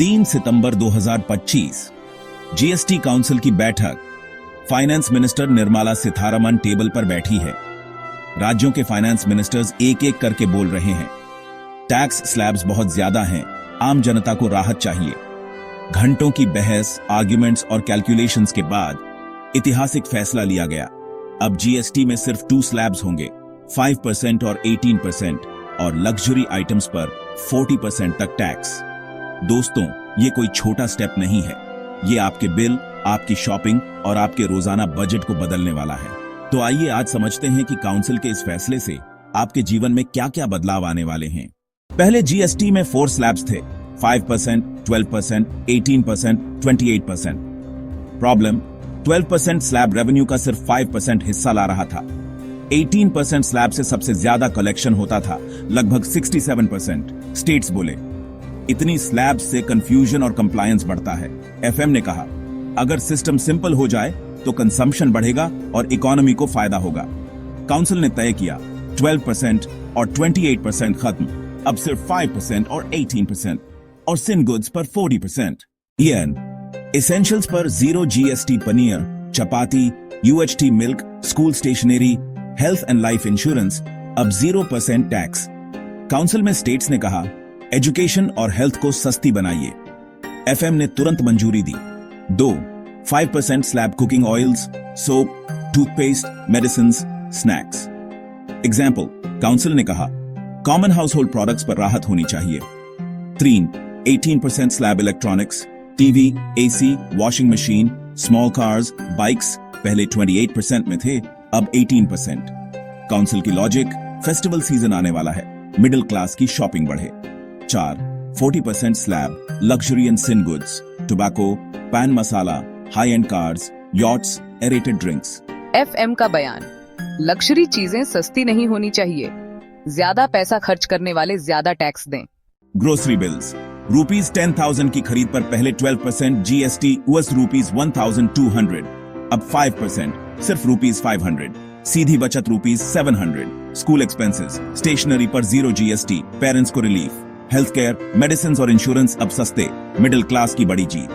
3 सितंबर 2025 GST council की बैठक। Finance minister Nirmala Sitharaman table पर बैठी है। राज्यों के फाइनेंस मिनिस्टर्स एक एक करके बोल रहे हैं। टैक्स स्लैब्स बहुत ज्यादा हैं, आम जनता को राहत चाहिए। घंटों की बहस, आर्ग्यूमेंट्स और कैलकुलेशंस के बाद ऐतिहासिक फैसला लिया गया। अब जीएसटी में सिर्फ 2 स्लैब्स होंगे, 5% और 18%, और लग्जरी आइटम्स पर 40% तक टैक्स। दोस्तों, ये कोई छोटा स्टेप नहीं है। ये आपके बिल, आपकी शॉपिंग और आपके रोजाना बजट को बदलने वाला है। तो आइए आज समझते हैं कि काउंसिल के इस फैसले से आपके जीवन में क्या क्या बदलाव आने वाले हैं। पहले जीएसटी में 4 स्लैब्स थे, 5%, 12%, 18%, 28%। प्रॉब्लम, 12% स्लैब रेवेन्यू का सिर्फ 5% हिस्सा ला रहा था। 18% स्लैब से सबसे ज्यादा कलेक्शन होता था, लगभग 67%। स्टेट्स बोले, इतनी स्लैब से कंफ्यूजन और कंप्लायंस बढ़ता है। एफएम ने कहा, अगर सिस्टम सिंपल हो जाए तो कंजम्पशन बढ़ेगा और इकोनॉमी को फायदा होगा। काउंसिल ने तय किया 12% और 28% खत्म, अब सिर्फ 5% और 18%, और सिन गुड्स पर 40%। ईएन एसेंशियल्स पर 0 GST, paneer, chapati, UHT milk, school stationery, health and life insurance अब 0% टैक्स। काउंसिल में स्टेट्स ने कहा, एजुकेशन और हेल्थ को सस्ती बनाइए। एफएम ने तुरंत मंजूरी दी। 2 5% slab cooking oils, soap, toothpaste, medicines, snacks. Example, council ने कहा, कॉमन हाउस होल्ड प्रोडक्ट्स पर राहत होनी चाहिए। 3 18% slab electronics, TV, AC, washing machine, small cars, bikes पहले 28% में थे, अब 18%। काउंसिल की लॉजिक, फेस्टिवल सीजन आने वाला है, मिडिल क्लास की शॉपिंग बढ़े। 4 40% slab luxury and sin goods, tobacco, pan masala, high end cars, yachts, aerated drinks. FM का बयान, लग्जरी चीजें सस्ती नहीं होनी चाहिए, ज्यादा पैसा खर्च करने वाले ज्यादा टैक्स दें। ग्रोसरी बिल्स, ₹10,000 की खरीद पर पहले 12% जीएसटी was ₹1,200, अब 5%, सिर्फ ₹500। सीधी बचत ₹700। स्कूल एक्सपेंसेस, स्टेशनरी पर 0 जीएसटी, पेरेंट्स को रिलीफ। हेल्थ केयर, मेडिसिन और इंश्योरेंस अब सस्ते, मिडिल क्लास की बड़ी जीत।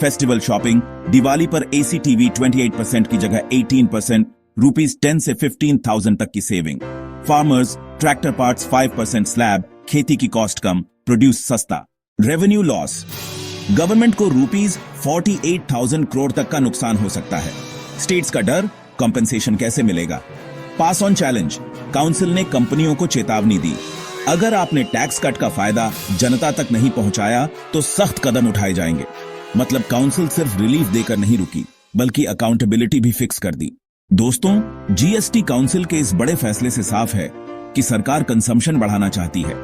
फेस्टिवल शॉपिंग, दिवाली पर एसी टीवी 28% की जगह 18%, ₹10 से 15,000 तक की saving. Farmers, tractor parts 5% slab, खेती की कॉस्ट कम, प्रोड्यूस सस्ता। रेवेन्यू लॉस, गवर्नमेंट को ₹48,000 करोड़ तक का नुकसान हो सकता है। स्टेट्स का डर, कॉम्पेंसेशन कैसे मिलेगा। पास ऑन चैलेंज, काउंसिल ने कंपनियों को चेतावनी दी, अगर आपने टैक्स कट का फायदा जनता तक नहीं पहुंचाया तो सख्त कदम उठाए जाएंगे। मतलब काउंसिल सिर्फ रिलीफ देकर नहीं रुकी, बल्कि अकाउंटेबिलिटी भी फिक्स कर दी। दोस्तों, जीएसटी काउंसिल के इस बड़े फैसले से साफ है कि सरकार कंजम्पशन बढ़ाना चाहती है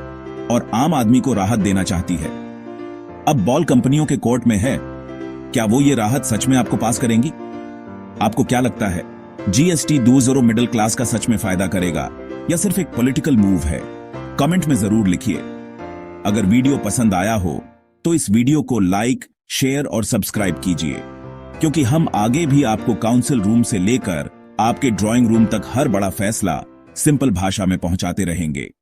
और आम आदमी को राहत देना चाहती है। अब बॉल कंपनियों के कोर्ट में है, क्या वो ये राहत सच में आपको पास करेंगी? आपको क्या लगता है, जीएसटी 2.0 मिडिल क्लास का सच में फायदा करेगा या सिर्फ एक पॉलिटिकल मूव है? कमेंट में जरूर लिखिए। अगर वीडियो पसंद आया हो तो इस वीडियो को लाइक, शेयर और सब्सक्राइब कीजिए, क्योंकि हम आगे भी आपको काउंसिल रूम से लेकर आपके ड्राइंग रूम तक हर बड़ा फैसला सिंपल भाषा में पहुंचाते रहेंगे।